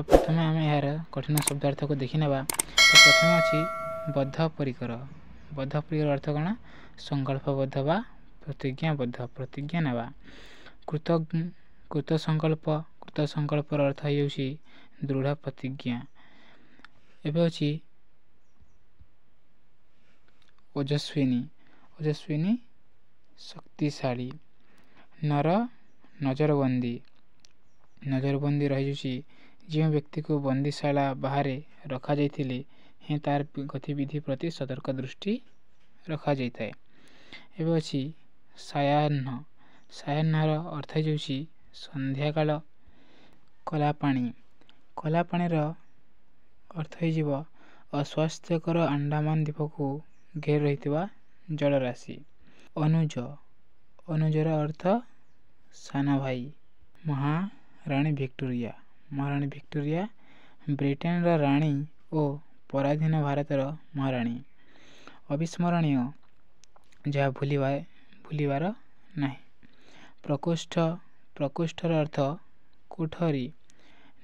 तो प्रथम आम यार कठिन शब्दार्थ को देखी नेबा। तो प्रथम अच्छी बद्धपरिकर। बद्धपरिकर अर्थ कौन? संकल्पबद्ध बा प्रतिज्ञाबद्ध, प्रतिज्ञा नेबा। कृत संकल्प। कृत संकल्पर अर्थ होउछि दृढ़ प्रतिज्ञा। एबे अछि ओजस्विनी। ओजस्विनी शक्तिशाली। नर नजरबंदी। नजरबंदी रही जो व्यक्ति को बंदीशाला बाहर रखा जाइथिले हे तार गतिविधि प्रति सतर्क दृष्टि रखा जाइथाय। एबे अछि सायाह्न। सायाह्नर अर्थ होउछि संध्या काल। कलापानी। कलापानीर अर्थ हो अस्वास्थ्यकर अंडमान द्वीप को घेर रहितबा जलराशि। अनुज। अनुजर अर्थ साना भाई। महाराणी विक्टोरिया। महाराणी विक्टोरिया ब्रिटेन राणी और पराधीन भारतर महाराणी। अविस्मरणीय जहाँ भूलिबार नहीं। प्रकोष्ठ। प्रकोष्ठर अर्थ कोठरी।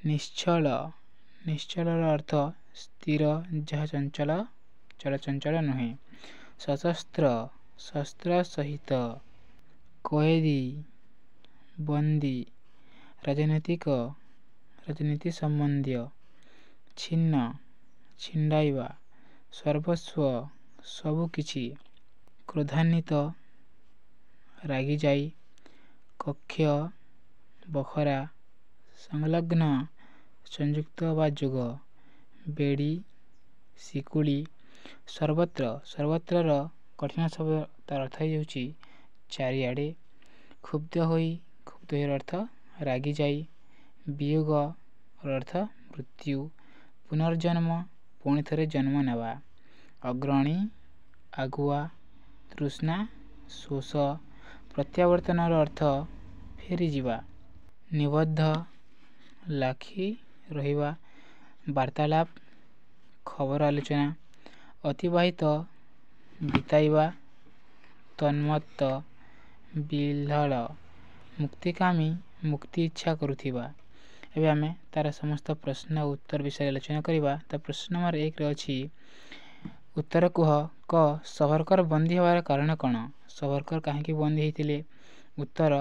निश्चल। निश्चलर अर्थ स्थिर जहाँ चंचल चलचंचल नुहे। सशस्त्र। शस्त्र सहित। कैदी बंदी। राजनीतिक राजनीति संबंधी। छिन्न छिंडाइबा। सर्वस्व सबुकिछि। क्रोधान्वित रागी जाई। कक्ष बखरा। संलग्न संयुक्त बा जुग। बेड़ी शिकुली। सर्वत्र। सर्वत्र कठिन शब्द तार अर्थ होउछि चारिआडे। क्षुब्ध होई। क्षुब्ध होइर अर्थ रागी जाई। वियोग अर्थ मृत्यु। पुनर्जन्म पुणी थरे जन्म नेबा। अग्रणी आगुआ। तृष्णा शोष। प्रत्यावर्तन अर्थ फेरी जीवा। निबद्ध लाखी रहिबा। वार्तालाप खबर आलोचना। अतिवाहित बिताइबा। तन्मत्त बिल्हल। मुक्तिकामी मुक्ति इच्छा करुथिबा। एबे आमे तार समस्त प्रश्न और उत्तर विषय आलोचना करिबा। तो प्रश्न नंबर 1 रे अछि उत्तर कुह क सावरकर बंदी होबार कारण कौन? सावरकर काहेकि बंदी होइतिले? उत्तर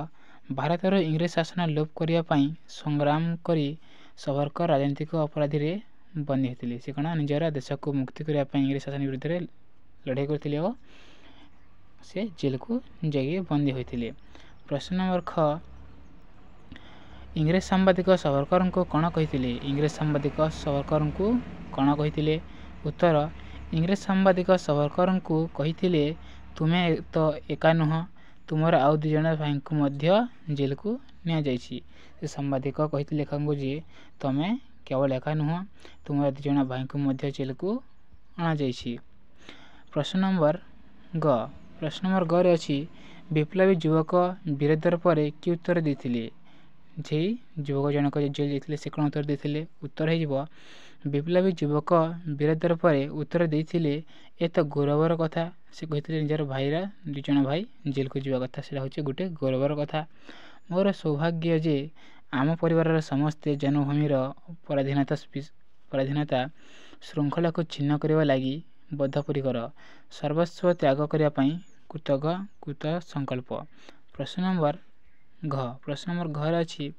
भारतर इंग्रेज शासन लोप करिया पई संग्राम करी सावरकर राजनीतिक अपराधी रे बंदी होइतिले। से कोन निजरा देश को मुक्ति करिया पई इंग्रेज शासन विरुद्ध रे लड़ाई करथिले और से जेल को जाई बंदी होइतिले। प्रश्न नंबर ख इंग्रेज सांबादिक सावरकर को कौन कहितिले? इंग्रेज सांबादिक सावरकर को कौन कहितिले? उत्तर इंग्रेज सांबादिक सावरकर को कहितिले तुमे तो एका नुह तुमर आउ दु जण भाई को मध्य जेल को निया जाइछि। से सांबादिक कहितिले लेखक जे तमे केवल एका नुह तुमर दु जण भाई को मध्य जेल को आना जाइछि। प्रश्न नंबर ग। प्रश्न नंबर ग रे अछि विप्लवी युवक वीरद्वार पर कि उत्तर देथिले? जे युवक जनक जेल जाइथिले से कोन उत्तर देथिले? उत्तर हे जिवो विप्लवी युवक वीरद्वार पर उत्तर देथिले ए तो गौरवर कथा। से कहिथिले निजर भाईरा दु जण भाई जेल को जीवा कथा। सेटा होचे गुटे गौरवर कथा। मोर सौभाग्य जे आम परिवार समस्त जन्मभूमि पराधीनता श्रृंखला को छिन्न करबा लागि बद्धपरिकर सर्वस्व त्याग करिया पई कृत संकल्प। प्रश्न नंबर घ। प्रश्न नंबर घ रे अछि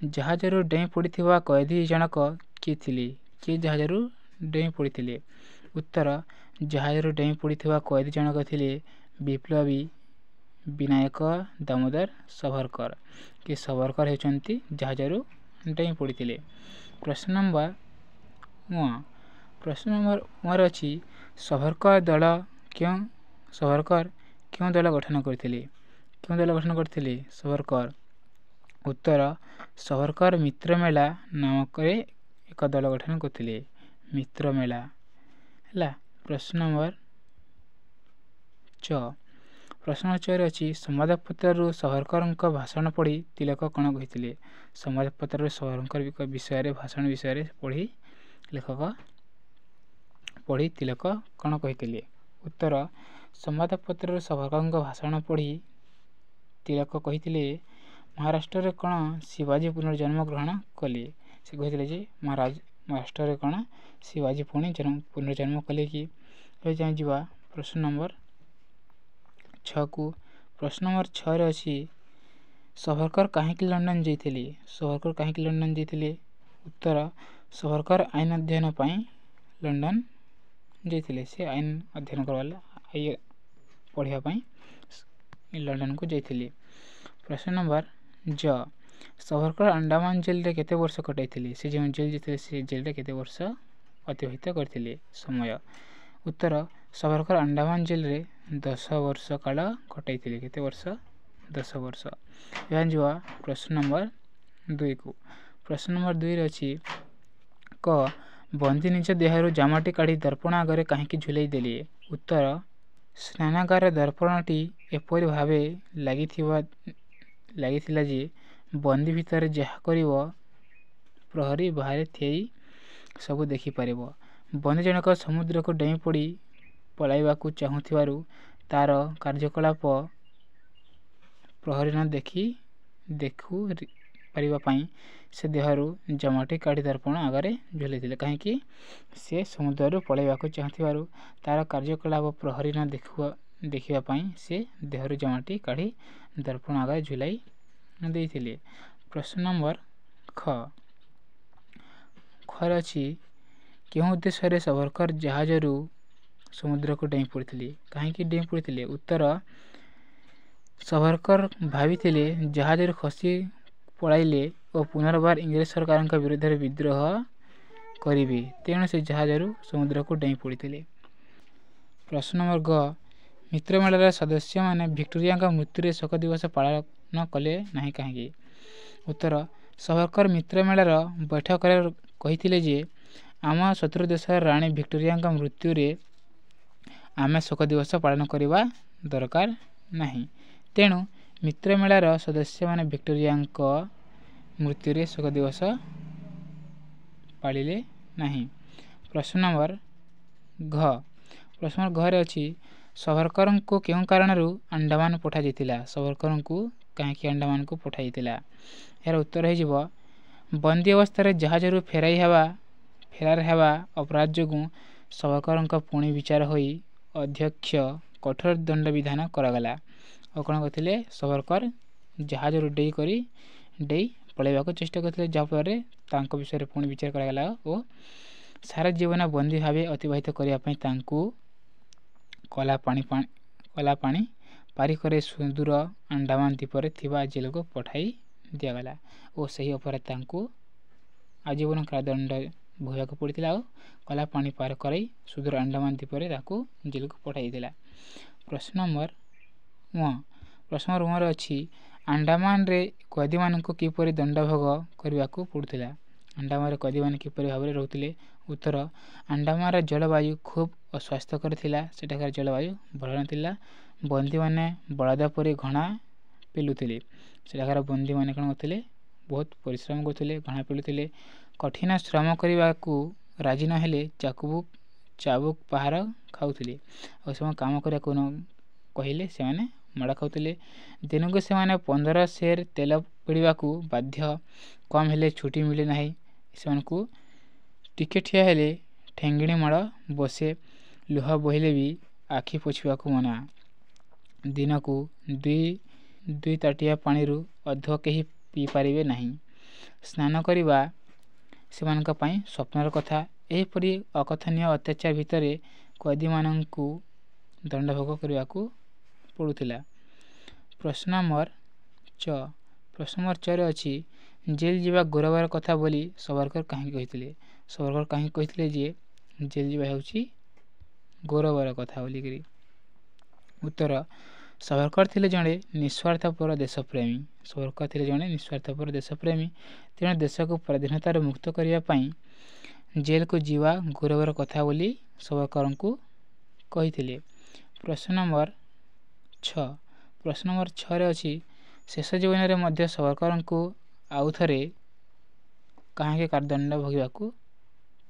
जहाजरू डेई पड़िथिबा कैदी जनक के थिले? के जहाजरू डेई पड़िथिले? उत्तर जहाजरू डेई पड़िथिबा कैदी जनक थिले विप्लवी विनायक दामोदर सावरकर। के सावरकर हेचंती जहाजरू डेई पड़िथिले। प्रश्न नंबर 1। प्रश्न नंबर 1 रे अछि सावरकर दल क्यों दल गठन करथिले? क्यों दल गठन करथिले सावरकर? उत्तर सावरकर मित्रमेला नामक एक दल गठन करथिले। मित्रमेला हला। प्रश्न नंबर 6। प्रश्न नंबर 6 रे अछि संवादपत्र सावरकर भाषण पढ़ी तिलक कोन कहिथिले? संवादपत्र सावरकर विषय भाषण विषय पढ़ी लेखक पढ़ी तिलक कोन कहिथिले? उत्तर संवादपत्र सावरकर भाषण पढ़ी तिलक कहिथिले महाराष्ट्र रे कोन शिवाजी पुनर्जन्म ग्रहण कले? ସେ କହିଥିଲେ ଯେ ମହାରାଷ୍ଟ୍ରରେ କ'ଣ ଶିବାଜୀ ପୁଣି ପୁନର୍ଜନ୍ମ କଲେ କି? ଏବେ ଯାଇ ଯିବା ପ୍ରଶ୍ନ ନମ୍ବର 6କୁ। ପ୍ରଶ୍ନ ନମ୍ବର 6ରେ ଅଛି ସାଭରକର କାହିଁକି ଲଣ୍ଡନ ଯାଇଥିଲେ? ସାଭରକର କାହିଁକି ଲଣ୍ଡନ ଯାଇଥିଲେ? ଉତ୍ତର ସାଭରକର ଆଇନ ଅଧ୍ୟୟନ ପାଇଁ ଲଣ୍ଡନ ଯାଇଥିଲେ। ସେ ଆଇନ ଅଧ୍ୟୟନ ପଢ଼ିବା ପାଇଁ ଲଣ୍ଡନକୁ ଯାଇଥିଲେ। ପ୍ରଶ୍ନ ନମ୍ବର ସାଭରକର ଆଣ୍ଡାମାନ ଜେଲରେ କେତେ ବର୍ଷ କଟାଇଥିଲେ? ସେ ଯେଉଁ ଜେଲ୍ ଯାଇଥିଲେ ସେ ଜେଲରେ କେତେ ବର୍ଷ ଅତିବାହିତ କରିଥିଲେ ସମୟ? ଉତ୍ତର ସାଭରକର ଆଣ୍ଡାମାନ ଜେଲରେ 10 ବର୍ଷ କାଳ କଟାଇଥିଲେ। କେତେ ବର୍ଷ? 10 ବର୍ଷ। ଏହା ଯିବା ପ୍ରଶ୍ନ ନମ୍ବର 2କୁ। ପ୍ରଶ୍ନ ନମ୍ବର 2ରେ ଅଛି ବନ୍ଦୀ ନିଜ ଦେହରୁ ଜାମାଟି କାଢ଼ି ଦର୍ପଣ ଆଗରେ କାହିଁକି ଝୁଲାଇ ଦେଲେ? ଉତ୍ତର ସ୍ନାନାଗାର ଦର୍ପଣଟି ଏପରି ଭାବେ ଲାଗିଥିଲା ଯେ ବନ୍ଦୀ ଭିତରେ ଯାହା କରିବ ପ୍ରହରୀ ବାହାରେ ଥାଇ ସବୁ ଦେଖିପାରିବ। ବନ୍ଦୀ ଜଣକ ସମୁଦ୍ରକୁ ଡେଇଁ ପଡ଼ି ପଳାଇବାକୁ ଚାହୁଁଥିବାରୁ ତାର କାର୍ଯ୍ୟକଳାପ ପ୍ରହରୀ ନ ଦେଖୁ ପାରିବା ପାଇଁ ସେ ଦେହରୁ ଜାମାଟି କାଢ଼ି ଦର୍ପଣ ଆଗରେ ଝୁଲାଇଥିଲେ। କାହିଁକି? ସେ ସମୁଦ୍ରରୁ ପଳାଇବାକୁ ଚାହୁଁଥିବାରୁ ତାର କାର୍ଯ୍ୟକଳାପ ପ୍ରହରୀ ନ ଦେଖିବା ପାଇଁ ସେ ଦେହରୁ ଜାମାଟି କାଢ଼ି ଦର୍ପଣ ଆଗରେ ଝୁଲାଇ ଦେଇଥିଲେ। ପ୍ରଶ୍ନ ନମ୍ବର ଖରେ ଅଛି କେଉଁ ଉଦ୍ଦେଶ୍ୟରେ ସାଭରକର ଜାହାଜରୁ ସମୁଦ୍ରକୁ ଡେଇଁ ପଡ଼ିଥିଲେ? କାହିଁକି ଡେଇଁ ପଡ଼ିଥିଲେ? ଉତ୍ତର ସାଭରକର ଭାବିଥିଲେ ଜାହାଜରୁ ଖସି ପଳାଇଲେ ଓ ପୁନର୍ବାର ଇଂରେଜ ସରକାରଙ୍କ ବିରୁଦ୍ଧରେ ବିଦ୍ରୋହ କରିବେ, ତେଣୁ ସେ ଜାହାଜରୁ ସମୁଦ୍ରକୁ ଡେଇଁ ପଡ଼ିଥିଲେ। ପ୍ରଶ୍ନ ନମ୍ବର ମିତ୍ରମେଳର ସଦସ୍ୟମାନେ ଭିକ୍ଟୋରିଆଙ୍କ ମୃତ୍ୟୁରେ ଶୋକ ଦିବସ ପାଳନ କଲେ ନାହିଁ କାହିଁକି? ଉତ୍ତର ସାଭରକର ମିତ୍ରମେଳର ବୈଠକରେ କହିଥିଲେ ଯେ ଆମ ଶତ୍ରୁ ଦେଶର ରାଣୀ ଭିକ୍ଟୋରିଆଙ୍କ ମୃତ୍ୟୁରେ ଆମେ ଶୋକ ଦିବସ ପାଳନ କରିବା ଦରକାର ନାହିଁ। ତେଣୁ ମିତ୍ରମେଳାର ସଦସ୍ୟମାନେ ଭିକ୍ଟୋରିଆଙ୍କ ମୃତ୍ୟୁରେ ଶୋକ ଦିବସ ପାଳିଲେ ନାହିଁ। ପ୍ରଶ୍ନ ନମ୍ବର ପ୍ରଶ୍ନ ଘରେ ଅଛି ସାଭରକରଙ୍କୁ କେଉଁ କାରଣରୁ ଆଣ୍ଡାମାନ ପଠାଯାଇଥିଲା? ସାଭରକରଙ୍କୁ କାହିଁକି ଆଣ୍ଡାମାନକୁ ପଠାଯାଇଥିଲା? ଏହାର ଉତ୍ତର ହୋଇଯିବ ବନ୍ଦୀ ଅବସ୍ଥାରେ ଜାହାଜରୁ ଫେରାର ହେବା ଅପରାଧ ଯୋଗୁଁ ସାଭରକରଙ୍କ ପୁଣି ବିଚାର ହୋଇ ଅଧ୍ୟକ୍ଷ କଠୋର ଦଣ୍ଡ ବିଧାନ କରାଗଲା। ଆଉ କ'ଣ କରିଥିଲେ? ସାଭରକର ଜାହାଜରୁ ଡେଇଁ ପଳାଇବାକୁ ଚେଷ୍ଟା କରିଥିଲେ, ଯାହାଫଳରେ ତାଙ୍କ ବିଷୟରେ ପୁଣି ବିଚାର କରାଗଲା ଓ ସାରା ଜୀବନ ବନ୍ଦୀ ଭାବେ ଅତିବାହିତ କରିବା ପାଇଁ ତାଙ୍କୁ କଲା ପାଣି ପାରି କରି ସୁଦୂର ଆଣ୍ଡାମାନ ଦ୍ୱୀପରେ ଥିବା ଜେଲକୁ ପଠାଇ ଦିଆଗଲା ଓ ସେହି ଅପରାଧ ତାଙ୍କୁ ଆଜୀବନ କାରାଦଣ୍ଡ ଭୋଗିବାକୁ ପଡ଼ିଥିଲା ଓ କଲା ପାଣି ପାର କରାଇ ସୁଦୂର ଆଣ୍ଡାମାନ ଦ୍ୱୀପରେ ତାକୁ ଜେଲକୁ ପଠାଇଥିଲା। ପ୍ରଶ୍ନ ନମ୍ବର 1ରେ ଅଛି ଆଣ୍ଡାମାନରେ କଏଦୀମାନଙ୍କୁ କିପରି ଦଣ୍ଡ ଭୋଗ କରିବାକୁ ପଡ଼ୁଥିଲା? ଆଣ୍ଡାମାନରେ କଏଦୀମାନେ କିପରି ଭାବରେ ରହୁଥିଲେ? ଉତ୍ତର ଆଣ୍ଡାମାନର ଜଳବାୟୁ ଖୁବ୍ ଅସ୍ୱାସ୍ଥ୍ୟକର ଥିଲା। ସେଠାକାର ଜଳବାୟୁ ଭଲ ନଥିଲା। ବନ୍ଦୀମାନେ ବଳଦ ପରି ଘଣା ପେଲୁଥିଲେ। ସେଠାକାର ବନ୍ଦୀମାନେ କ'ଣ କରୁଥିଲେ? ବହୁତ ପରିଶ୍ରମ କରୁଥିଲେ, ଘଣା ପେଲୁଥିଲେ। କଠିନ ଶ୍ରମ କରିବାକୁ ରାଜି ନହେଲେ ଚାବୁକ ପାହାର ଖାଉଥିଲେ। ଆଉ ସେମାନେ କାମ କରିବାକୁ କହିଲେ ସେମାନେ ମାଡ଼ ଖାଉଥିଲେ। ଦିନକୁ ସେମାନେ 15 ସେର ତେଲ ପୋଡ଼ିବାକୁ ବାଧ୍ୟ। କମ୍ ହେଲେ ଛୁଟି ମିଳେ ନାହିଁ। ସେମାନଙ୍କୁ ଟିକେ ଠିଆ ହେଲେ ଠେଙ୍ଗିଣି ମାଡ଼ ବସେ। ଲୁହ ବୋହିଲେ ବି ଆଖି ପୋଛିବାକୁ ମନା। ଦିନକୁ 2 ତାଟିଆ ପାଣିରୁ ଅଧିକ କେହି ପିଇପାରିବେ ନାହିଁ। ସ୍ନାନ କରିବା ସେମାନଙ୍କ ପାଇଁ ସ୍ୱପ୍ନର କଥା। ଏହିପରି ଅକଥନୀୟ ଅତ୍ୟାଚାର ଭିତରେ କଏଦୀମାନଙ୍କୁ ଦଣ୍ଡ ଭୋଗ କରିବାକୁ ପଡ଼ୁଥିଲା। ପ୍ରଶ୍ନ ନମ୍ବର 6ରେ ଅଛି ଜେଲ୍ ଯିବା ଗୌରବର କଥା ବୋଲି ସାଭରକର କାହିଁକି କହିଥିଲେ? ସାଭରକର କାହିଁକି କହିଥିଲେ ଯେ ଜେଲ୍ ଯିବା ହେଉଛି ଗୌରବର କଥା ବୋଲିକରି? ଉତ୍ତର ସାଭରକର ଥିଲେ ଜଣେ ନିଃସ୍ୱାର୍ଥପର ଦେଶପ୍ରେମୀ। ତେଣୁ ଦେଶକୁ ପରାଧୀନତାରୁ ମୁକ୍ତ କରିବା ପାଇଁ ଜେଲକୁ ଯିବା ଗୌରବର କଥା ବୋଲି ସାଭରକରଙ୍କୁ କହିଥିଲେ। ପ୍ରଶ୍ନ ନମ୍ବର 6ରେ ଅଛି ଶେଷ ଜୀବନରେ ମଧ୍ୟ ସାଭରକରଙ୍କୁ ଆଉଥରେ କାହିଁକି କାରାଦଣ୍ଡ ଭୋଗିବାକୁ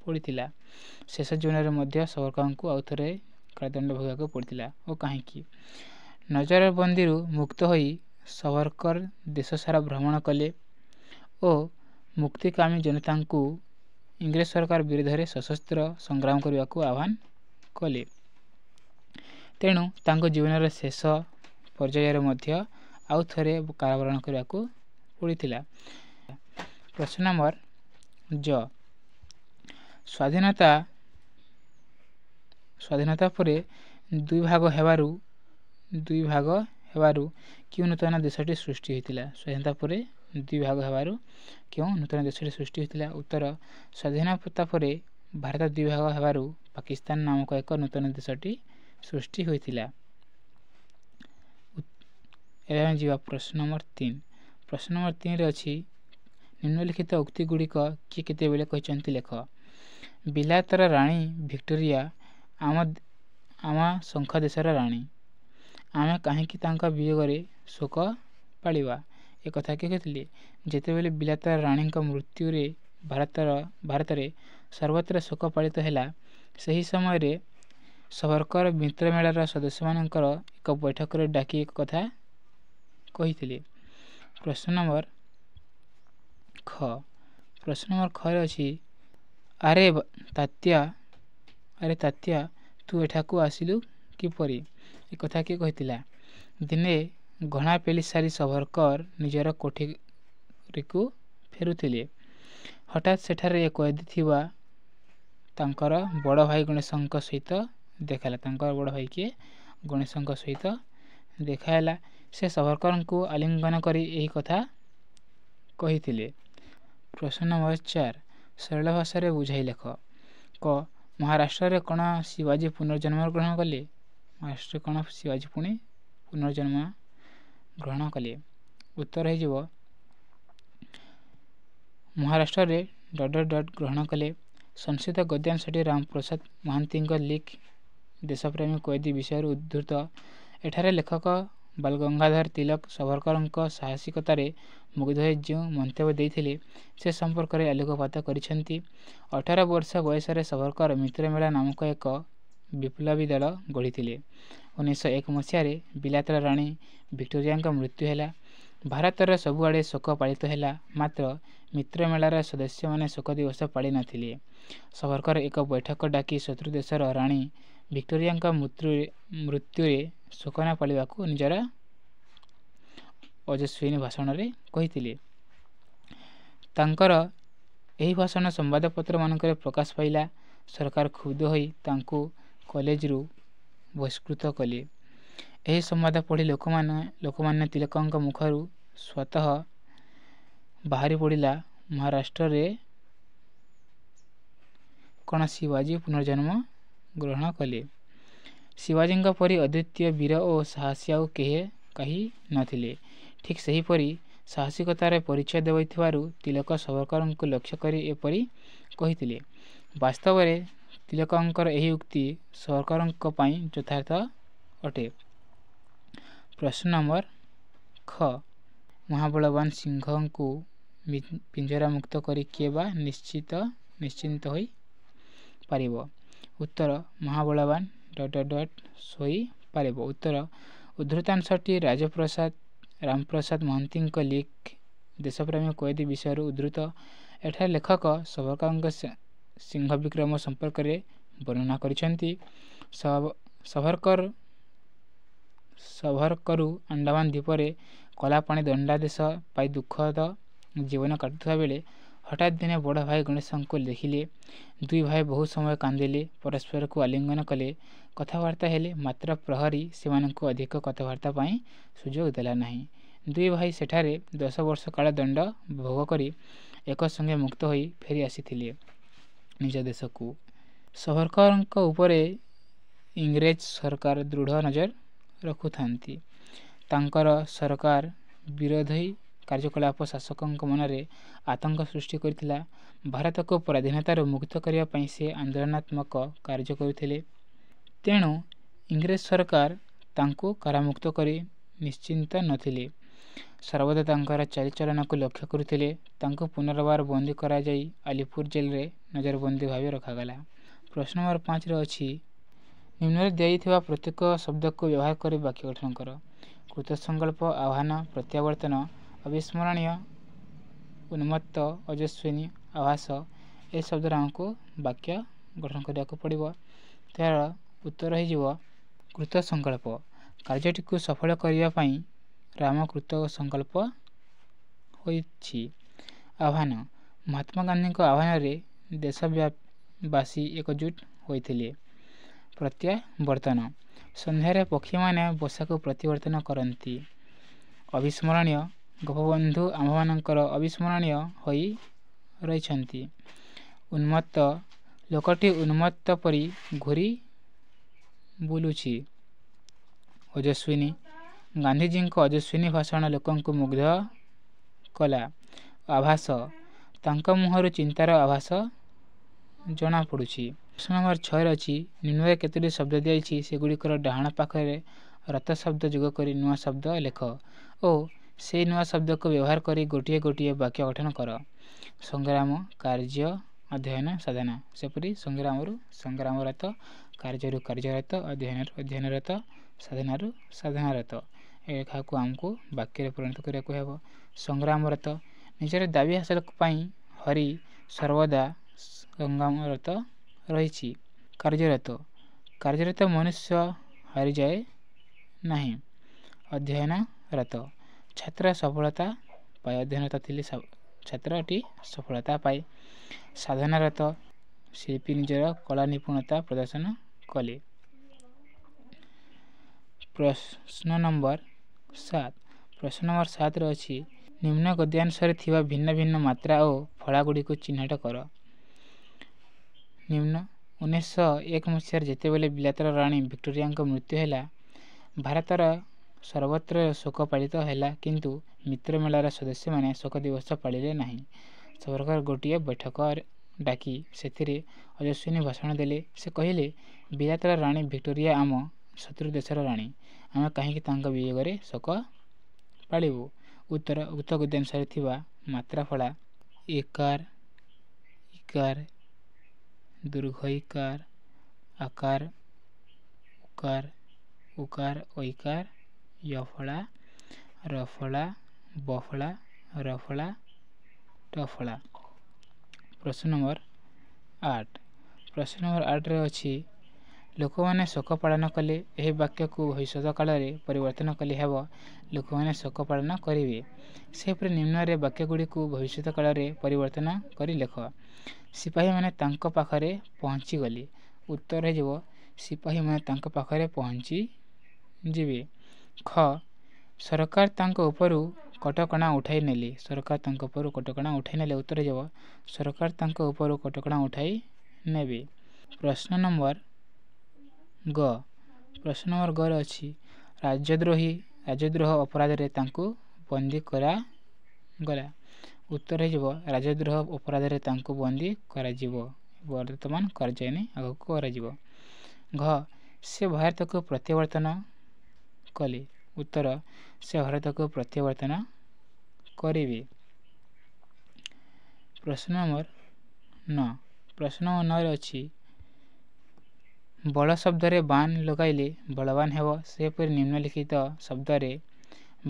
ପଡ଼ିଥିଲା? ଶେଷ ଜୀବନରେ ମଧ୍ୟ ସାଭରକରଙ୍କୁ ଆଉଥରେ କାରାଦଣ୍ଡ ଭୋଗିବାକୁ ପଡ଼ିଥିଲା ଓ କାହିଁକି? ନଜରବନ୍ଦୀରୁ ମୁକ୍ତ ହୋଇ ସାଭରକର ଦେଶ ସାରା ଭ୍ରମଣ କଲେ ଓ मुक्तिकामी जनता को इंग्रेज सरकार विरोध में सशस्त्र संग्राम करने को आह्वान कले। तेणु तांको जीवन शेष पर्यायर मध्य आउ थरे कारावरण करने को पड़ता। प्रश्न नंबर ज स्वाधीनता परे दुई भाग हेबारु क्यों नूतन देशटी सृष्टि होता। स्वाधीनता परे दुई भाग हेबारु क्यों नूतन देशटी सृष्टि होता। उत्तर स्वाधीनता परे भारत दुई भाग हेबारु पाकिस्तान नामक एक नूतन देशटी सृष्टि होता। प्रश्न नंबर 3 प्रश्न नंबर 3 रे अछि निम्नलिखित उक्ति गुड़िक किए केतेबेले कहते लेख। बिलातर राणी विक्टोरिया आम शंख देशर राणी आमे कहीं वियोग शोक पालिबा एक कथा किए कहते। जितेबेले बिलातर राणी मृत्यु रे भारत रे सर्वत्र शोक पालित है सही समय रे सावरकर मित्रमेलार सदस्य मानकर एक बैठक रे डाकी एक कथा कही। प्रश्न नंबर ख रे अछि अरे तात्या तू एठाकू आसिलु किपरि एक कथा किए कहितिला। दिने घणा पेली सारी सावरकर निजर कोठरी को फेरुथिले। हठात सेठारे एक कैदी थिबा तांकर बड़ भाई गणेशंक सहित देखाला। तांकर बड़ भाई के गणेशंक सहित देखाला। से सावरकर को आलिंगन करी यही कथा कहिथिले। प्रश्न नंबर 4 सरल भाषा रे बुझाई लेख। क महाराष्ट्र रे कोन शिवाजी पुनर्जन्म ग्रहण कले। महाराष्ट्र कोन शिवाजी पुनर्जन्म ग्रहण कले। उत्तर है जीव महाराष्ट्र रे ... ग्रहण कले। संस्कृत गद्यान साठी रामप्रसाद महांती लिख देशप्रेमी कैदी विषय उद्धृत। एठारे लेखक बालगंगाधर तिलक सावरकर साहसिकतार मुग्ध हो जो मंतव्य देते से संपर्क में आलोकपात करिसेंती। 18 वर्ष बयस सावरकर मित्रमेला नामक एक विप्लवी दल गढ़ी। 1901 मसीह बिलातर राणी विक्टोरिया मृत्यु है। भारतर सबुआड़े शोक पालित है मात्र मित्रमेलार सदस्य माने शोक दिवस पाली नथिले। सावरकर एक बैठक डाकी शत्रु देशर राणी विक्टोरिया मृत्यु शोक न पालिबा को निजर ओजस्विनी भाषण रे कहिथिले। तांकर एही भाषण संवादपत्र मानकर प्रकाश पाइला। सरकार क्षुब्ध होई तांको कॉलेज रु बहिष्कृत कले। एही संवाद पढ़ी लोकमान्य तिलकंक मुखरु स्वतः बाहरी पड़िला महाराष्ट्र रे कोन शिवाजी पुनर्जन्म ग्रहण कले। शिवाजी परी अद्वितीय वीर और साहसी आउ कहीं नथिले। ठीक सही परी साहसिकतार परिचय देवैथिबारु तिलक सावरकर को लक्ष्य करी एपरी कहिथिले। वास्तव में तिलकंकर एही उक्ति सावरकर पई यथार्थ अटे। प्रश्न नंबर ख महाबलवान सिंह को पिंजरा मुक्त करी किए बा निश्चिंत होई पारिबो। उत्तर महाबलवान ... सोई पारिबो। उत्तर उद्धृतांशटी रामप्रसाद महांती लिख देशप्रेमी कैदी विषय उद्धृत। एठार लेखक सावरकर सिंह विक्रम संपर्क में वर्णना करिसेंती। सावरकरू अंडमान द्वीपरे कलापाणी दंडादेश पाई दुखद जीवन काटुवा बेले हठात दिने बड़ भाई गणेश को देखिले। दुई भाई बहुत समय कांदिले, परस्पर को आलिंगन कले, कथबार्ता हेले मात्र प्रहरी सेमानंको अधिक कथबार्ता पाई सुजोग देला नहीं। दुई भाई सेठारे 10 वर्ष काल दंड भोग करी एक संगे मुक्त होई फेरी आसीथिले निज देश को। सावरकर उपरे इंग्रेज सरकार दृढ़ नजर रखुथांती। तांकर सरकार विरोधी कार्यकलाप शासकों मनरे आतंक सृष्टि करथिला। भारत को पराधीनतार मुक्त करिया पई से आंदोलनात्मक कार्य करुथिले। तेणु इंग्रेज सरकार तांको कारामुक्त करी निश्चिंत नथिले। सर्वदा तांकर चालीचलन को लक्ष्य करुथिले। तांको पुनर्बार बंदी करा जाई अलीपुर जेल रे नजरबंदी भाव रखागला। प्रश्न नंबर 5 रे अछि निम्न दिया प्रत्येक शब्द को व्यवहार कर वाक्य गठन कर। कृतसंकल्प, आह्वान, प्रत्यावर्तन, अविस्मरणीय, ଉନ୍ମତ୍ତ, ଓଜସ୍ୱିନୀ, ଆଭାସ ଏ ଶବ୍ଦରେ ଆମକୁ ବାକ୍ୟ ଗଠନ କରିବାକୁ ପଡ଼ିବ। ତା'ର ଉତ୍ତର ହୋଇଯିବ କୃତ ସଂକଳ୍ପ। କାର୍ଯ୍ୟଟିକୁ ସଫଳ କରିବା ପାଇଁ ରାମ କୃତ ସଂକଳ୍ପ ହୋଇଛି। ଆହ୍ୱାନ, ମହାତ୍ମା ଗାନ୍ଧୀଙ୍କ ଆହ୍ୱାନରେ ଦେଶବାସୀ ଏକଜୁଟ ହୋଇଥିଲେ। ପ୍ରତ୍ୟାବର୍ତ୍ତନ, ସନ୍ଧ୍ୟାରେ ପକ୍ଷୀମାନେ ବସାକୁ ପ୍ରତ୍ୟାବର୍ତ୍ତନ କରନ୍ତି। ଅବିସ୍ମରଣୀୟ, ଗୋପବନ୍ଧୁ ଆମ୍ଭମାନଙ୍କର ଅବିସ୍ମରଣୀୟ ହୋଇ ରହିଛନ୍ତି। ଉନ୍ମତ୍ତ, ଲୋକଟି ଉନ୍ମତ୍ତ ପରି ଘୂରି ବୁଲୁଛି। ଓଜସ୍ୱିନୀ, ଗାନ୍ଧିଜୀଙ୍କ ଓଜସ୍ୱିନୀ ଭାଷଣ ଲୋକଙ୍କୁ ମୁଗ୍ଧ କଲା। ଆଭାସ, ତାଙ୍କ ମୁହଁରୁ ଚିନ୍ତାର ଆଭାସ ଜଣାପଡ଼ୁଛି। ପ୍ରଶ୍ନ ନମ୍ବର 6 ଅଛି, ନିମ୍ନରେ କେତୋଟି ଶବ୍ଦ ଦିଆଯାଇଛି, ସେଗୁଡ଼ିକର ଡାହାଣ ପାଖରେ ରତ ଶବ୍ଦ ଯୋଗ କରି ନୂଆ ଶବ୍ଦ ଲେଖ ଓ ସେହି ନୂଆ ଶବ୍ଦକୁ ବ୍ୟବହାର କରି ଗୋଟିଏ ଗୋଟିଏ ବାକ୍ୟ ଗଠନ କର। ସଂଗ୍ରାମ, କାର୍ଯ୍ୟ, ଅଧ୍ୟୟନ, ସାଧନା। ସେପରି ସଂଗ୍ରାମରୁ ସଂଗ୍ରାମରତ, କାର୍ଯ୍ୟରୁ କାର୍ଯ୍ୟରତ, ଅଧ୍ୟୟନରୁ ଅଧ୍ୟୟନରତ, ସାଧନାରୁ ସାଧନାରତ। ଏ ଲେଖାକୁ ଆମକୁ ବାକ୍ୟରେ ପରିଣତ କରିବାକୁ ହେବ। ସଂଗ୍ରାମରତ, ନିଜର ଦାବି ହାସଲ ପାଇଁ ହରି ସର୍ବଦା ସଂଗ୍ରାମରତ ରହିଛି। କାର୍ଯ୍ୟରତ, କାର୍ଯ୍ୟରତ ମନୁଷ୍ୟ ହାରିଯାଏ ନାହିଁ। ଅଧ୍ୟୟନରତ, ଛାତ୍ର ସଫଳତା ପାଏ। ଅଧ୍ୟୟନରତ ଥିଲେ ଛାତ୍ରଟି ସଫଳତା ପାଏ। ସାଧନାରତ, ଶିଳ୍ପୀ ନିଜର କଳା ନିପୁଣତା ପ୍ରଦର୍ଶନ କଲେ। ପ୍ରଶ୍ନ ନମ୍ବର 7 ଅଛି, ନିମ୍ନ ଗଦ୍ୟାଂଶରେ ଥିବା ଭିନ୍ନ ଭିନ୍ନ ମାତ୍ରା ଓ ଫଳାଗୁଡ଼ିକୁ ଚିହ୍ନଟ କର। ନିମ୍ନ 1901 ମସିହାରେ ଯେତେବେଳେ ବିଲାତର ରାଣୀ ଭିକ୍ଟୋରିଆଙ୍କ ମୃତ୍ୟୁ ହେଲା, ଭାରତର ସର୍ବତ୍ର ଶୋକ ପାଳିତ ହେଲା, କିନ୍ତୁ ମିତ୍ରମେଳର ସଦସ୍ୟମାନେ ଶୋକ ଦିବସ ପାଳିଲେ ନାହିଁ। ସରକାର ଗୋଟିଏ ବୈଠକ ଡାକି ସେଥିରେ ଓଜସ୍ୱିନୀ ଭାଷଣ ଦେଲେ। ସେ କହିଲେ, ବିଲାତର ରାଣୀ ଭିକ୍ଟୋରିଆ ଆମ ଶତ୍ରୁ ଦେଶର ରାଣୀ। ଆମେ କାହିଁକି ତାଙ୍କ ବିୟୋଗରେ ଶୋକ ପାଳିବୁ? ଉତ୍ତର, ଉକ୍ତ ଗଦ୍ୟାଂଶରେ ଥିବା ମାତ୍ରା ଫଳା ଇକାର, ଇକାର, ଦୀର୍ଘ ଇକାର, ଆକାର, ଉକାର, ଉକାର, ଐକାର, ୟ-ଫଳା, ର-ଫଳା, ବ-ଫଳା, ର-ଫଳା, ଟ-ଫଳା। ପ୍ରଶ୍ନ ନମ୍ବର 8 ଅଛି, ଲୋକମାନେ ଶୋକ ପାଳନ କଲେ। ଏହି ବାକ୍ୟକୁ ଭବିଷ୍ୟତ କାଳରେ ପରିବର୍ତ୍ତନ କଲେ ହେବ, ଲୋକମାନେ ଶୋକ ପାଳନ କରିବେ। ସେହିପରି ନିମ୍ନରେ ବାକ୍ୟଗୁଡ଼ିକୁ ଭବିଷ୍ୟତ କାଳରେ ପରିବର୍ତ୍ତନ କରି ଲେଖ। ସିପାହୀମାନେ ତାଙ୍କ ପାଖରେ ପହଞ୍ଚିଗଲେ। ଉତ୍ତର ହୋଇଯିବ, ସିପାହୀମାନେ ତାଙ୍କ ପାଖରେ ପହଞ୍ଚିଯିବେ। ଖ, ସରକାର ତାଙ୍କ ଉପରୁ କଟକଣା ଉଠାଇ ନେଲେ। ସରକାର ତାଙ୍କ ଉପରୁ କଟକଣା ଉଠାଇ ନେଲେ। ଉତ୍ତର ହୋଇଯିବ, ସରକାର ତାଙ୍କ ଉପରୁ କଟକଣା ଉଠାଇ ନେବେ। ପ୍ରଶ୍ନ ନମ୍ବର ଗ ଅଛି, ରାଜଦ୍ରୋହ ଅପରାଧରେ ତାଙ୍କୁ ବନ୍ଦୀ କରାଗଲା। ଉତ୍ତର ହୋଇଯିବ, ରାଜଦ୍ରୋହ ଅପରାଧରେ ତାଙ୍କୁ ବନ୍ଦୀ କରାଯିବ। ବର୍ତ୍ତମାନ କରାଯାଏନି, ଆଗକୁ କରାଯିବ। ଘ, ସେ ଭାରତକୁ ପ୍ରତ୍ୟାବର୍ତ୍ତନ କଲେ। ଉତ୍ତର, ସେ ଭାରତକୁ ପ୍ରତ୍ୟାବର୍ତ୍ତନ କରିବେ। ପ୍ରଶ୍ନ ନମ୍ବର 9 ଅଛି, ବଳ ଶବ୍ଦରେ ବାନ୍ ଲଗାଇଲେ ବଳବାନ ହେବ। ସେହିପରି ନିମ୍ନଲିଖିତ ଶବ୍ଦରେ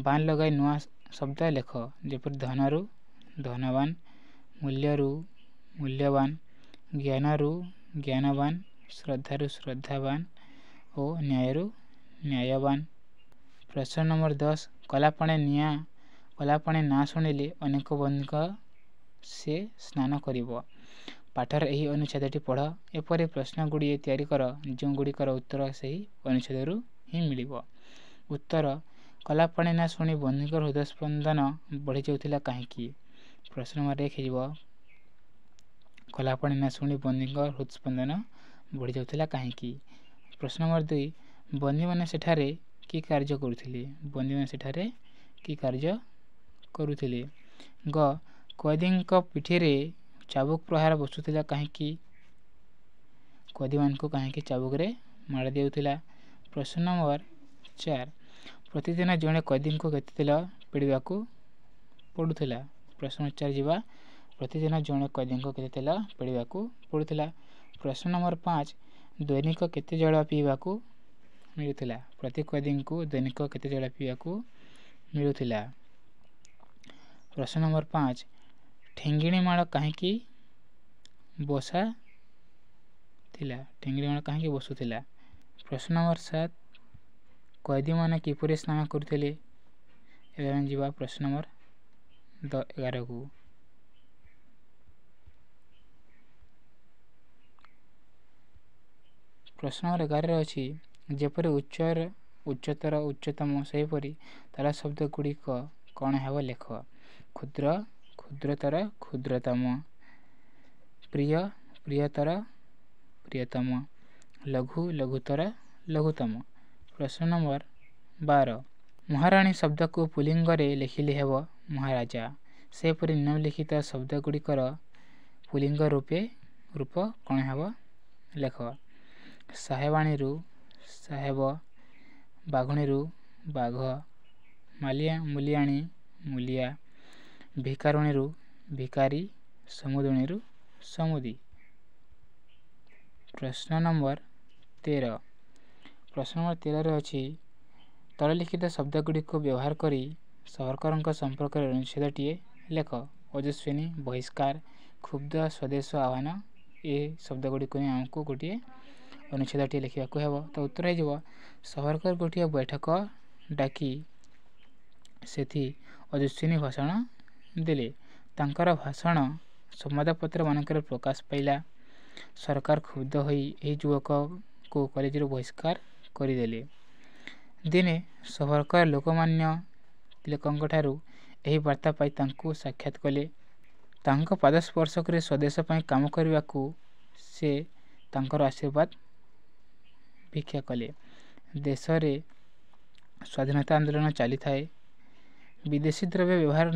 ବାନ୍ ଲଗାଇ ନୂଆ ଶବ୍ଦ ଲେଖ। ଯେପରି ଧନରୁ ଧନବାନ, ମୂଲ୍ୟରୁ ମୂଲ୍ୟବାନ, ଜ୍ଞାନରୁ ଜ୍ଞାନବାନ, ଶ୍ରଦ୍ଧାରୁ ଶ୍ରଦ୍ଧାବାନ ଓ ନ୍ୟାୟରୁ ନ୍ୟାୟବାନ। ପ୍ରଶ୍ନ ନମ୍ବର 10, କଲାପାଣି ନାଁ ଶୁଣିଲେ ଅନେକ ବନ୍ଧୁଙ୍କ ସେ ସ୍ନାନ କରିବ। ପାଠର ଏହି ଅନୁଚ୍ଛେଦଟି ପଢ଼। ଏପରି ପ୍ରଶ୍ନଗୁଡ଼ିଏ ତିଆରି କର ଯେଉଁଗୁଡ଼ିକର ଉତ୍ତର ସେହି ଅନୁଚ୍ଛେଦରୁ ହିଁ ମିଳିବ। ଉତ୍ତର, କଲାପାଣି ନାଁ ଶୁଣି ବନ୍ଧୁଙ୍କର ହୃଦସ୍ପନ୍ଦନ ବଢ଼ିଯାଉଥିଲା କାହିଁକି? ପ୍ରଶ୍ନ ନମ୍ବର 1 ହୋଇଯିବ, କଲାପାଣି ନାଁ ଶୁଣି ବନ୍ଧୁଙ୍କ ହୃଦସ୍ପନ୍ଦନ ବଢ଼ିଯାଉଥିଲା କାହିଁକି? ପ୍ରଶ୍ନ ନମ୍ବର 2, ବନ୍ଦୀମାନେ ସେଠାରେ କି କାର୍ଯ୍ୟ କରୁଥିଲେ? ବନ୍ଦୀମାନେ ସେଠାରେ କି କାର୍ଯ୍ୟ କରୁଥିଲେ? ଗ, କଏଦୀଙ୍କ ପିଠିରେ ଚାବୁକ ପ୍ରହାର ବସୁଥିଲା କାହିଁକି? କଏଦୀମାନଙ୍କୁ କାହିଁକି ଚାବୁକରେ ମାଡ଼ ଦେଉଥିଲା? ପ୍ରଶ୍ନ ନମ୍ବର 4, ପ୍ରତିଦିନ ଜଣେ କଏଦୀଙ୍କୁ କେତେ ତେଲ ପେଡ଼ିବାକୁ ପଡ଼ୁଥିଲା? ପ୍ରଶ୍ନ 4 ଯିବା, ପ୍ରତିଦିନ ଜଣେ କଏଦୀଙ୍କୁ କେତେ ତେଲ ପେଡ଼ିବାକୁ ପଡ଼ୁଥିଲା? ପ୍ରଶ୍ନ ନମ୍ବର 5, ଦୈନିକ କେତେ ଜଳ ପିଇବାକୁ ମିଳୁଥିଲା? ପ୍ରତି କଏଦୀଙ୍କୁ ଦୈନିକ କେତେ ଜଳ ପିଇବାକୁ ମିଳୁଥିଲା? ପ୍ରଶ୍ନ ନମ୍ବର 5, ठेंगिणीମାଳ କାହିଁକି ବସୁଥିଲା? ପ୍ରଶ୍ନ ନମ୍ବର 7 କଏଦୀମାନେ କିପରି ସ୍ନାନ କରୁଥିଲେ? ଏବେ ଆମେ ଯିବା ପ୍ରଶ୍ନ ନମ୍ବର 11କୁ। ପ୍ରଶ୍ନ ନମ୍ବର 11ରେ ଅଛି ଯେପରି ଉଚ୍ଚତର ଉଚ୍ଚତମ ସେହିପରି ତାର ଶବ୍ଦ ଗୁଡ଼ିକ କ'ଣ ହେବ ଲେଖ। କ୍ଷୁଦ୍ର କ୍ଷୁଦ୍ରତର କ୍ଷୁଦ୍ରତମ, ପ୍ରିୟ ପ୍ରିୟତର ପ୍ରିୟତମ, ଲଘୁ ଲଘୁତର ଲଘୁତମ। ପ୍ରଶ୍ନ ନମ୍ବର 12 ମହାରାଣୀ ଶବ୍ଦକୁ ପୁଲିଙ୍ଗରେ ଲେଖିଲେ ହେବ ମହାରାଜା। ସେହିପରି ନିମ୍ନଲିଖିତ ଶବ୍ଦଗୁଡ଼ିକର ପୁଲିଙ୍ଗ ରୂପ କ'ଣ ହେବ ଲେଖ। ସାହେବାଣୀରୁ ସାହେବ, ବାଘୁଣୀରୁ ବାଘ, ମୂଲିଆଣୀ ମୂଲିଆ, ଭିକାରୁଣୀରୁ ଭିକାରୀ, ସମୁଦୁଣୀରୁ ସମୁଦି। ପ୍ରଶ୍ନ ନମ୍ବର 13 ପ୍ରଶ୍ନ ନମ୍ବର 13ରେ ଅଛି ତଳଲିଖିତ ଶବ୍ଦଗୁଡ଼ିକୁ ବ୍ୟବହାର କରି ସାବରକରଙ୍କ ସମ୍ପର୍କରେ ଅନୁଚ୍ଛେଦଟିଏ ଲେଖ। ଓଜସ୍ୱିନୀ, ବହିଷ୍କାର, କ୍ଷୁବ୍ଧ, ସ୍ୱଦେଶ ଆହ୍ୱାନ। ଏ ଶବ୍ଦଗୁଡ଼ିକୁ ନେଇ ଆମକୁ ଗୋଟିଏ ଅନୁଚ୍ଛେଦଟିଏ ଲେଖିବାକୁ ହେବ। ତ ଉତ୍ତର ହୋଇଯିବ ସାବରକର ଗୋଟିଏ ବୈଠକ ଡାକି ସେଥି ଓଜସ୍ୱିନୀ ଭାଷଣ ଦେଲେ। ତାଙ୍କର ଭାଷଣ ସମ୍ବାଦପତ୍ରମାନଙ୍କରେ ପ୍ରକାଶ ପାଇଲା। ସରକାର କ୍ଷୁବ୍ଧ ହୋଇ ଏହି ଯୁବକକୁ କଲେଜରୁ ବହିଷ୍କାର କରିଦେଲେ। ଦିନେ ସାବରକର ଲୋକମାନ୍ୟ ତିଳକଙ୍କଠାରୁ ଏହି ବାର୍ତ୍ତା ପାଇ ତାଙ୍କୁ ସାକ୍ଷାତ କଲେ। ତାଙ୍କ ପାଦ ସ୍ପର୍ଶ କରି ସ୍ୱଦେଶ ପାଇଁ କାମ କରିବାକୁ ସେ ତାଙ୍କର ଆଶୀର୍ବାଦ ଭିକ୍ଷା କଲେ। ଦେଶରେ ସ୍ୱାଧୀନତା ଆନ୍ଦୋଳନ ଚାଲିଥାଏ। ବିଦେଶୀ ଦ୍ରବ୍ୟ ବ୍ୟବହାର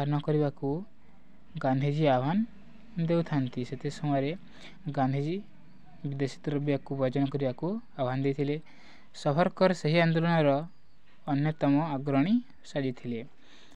ନ କରିବାକୁ ଗାନ୍ଧିଜୀ ଆହ୍ୱାନ ଦେଉଥାନ୍ତି। ସେଥି ସମୟରେ ଗାନ୍ଧିଜୀ ବିଦେଶୀ ଦ୍ରବ୍ୟକୁ ବର୍ଜନ କରିବାକୁ ଆହ୍ୱାନ ଦେଇଥିଲେ। ସାବରକର ସେହି ଆନ୍ଦୋଳନର ଅନ୍ୟତମ ଅଗ୍ରଣୀ ସାଜିଥିଲେ।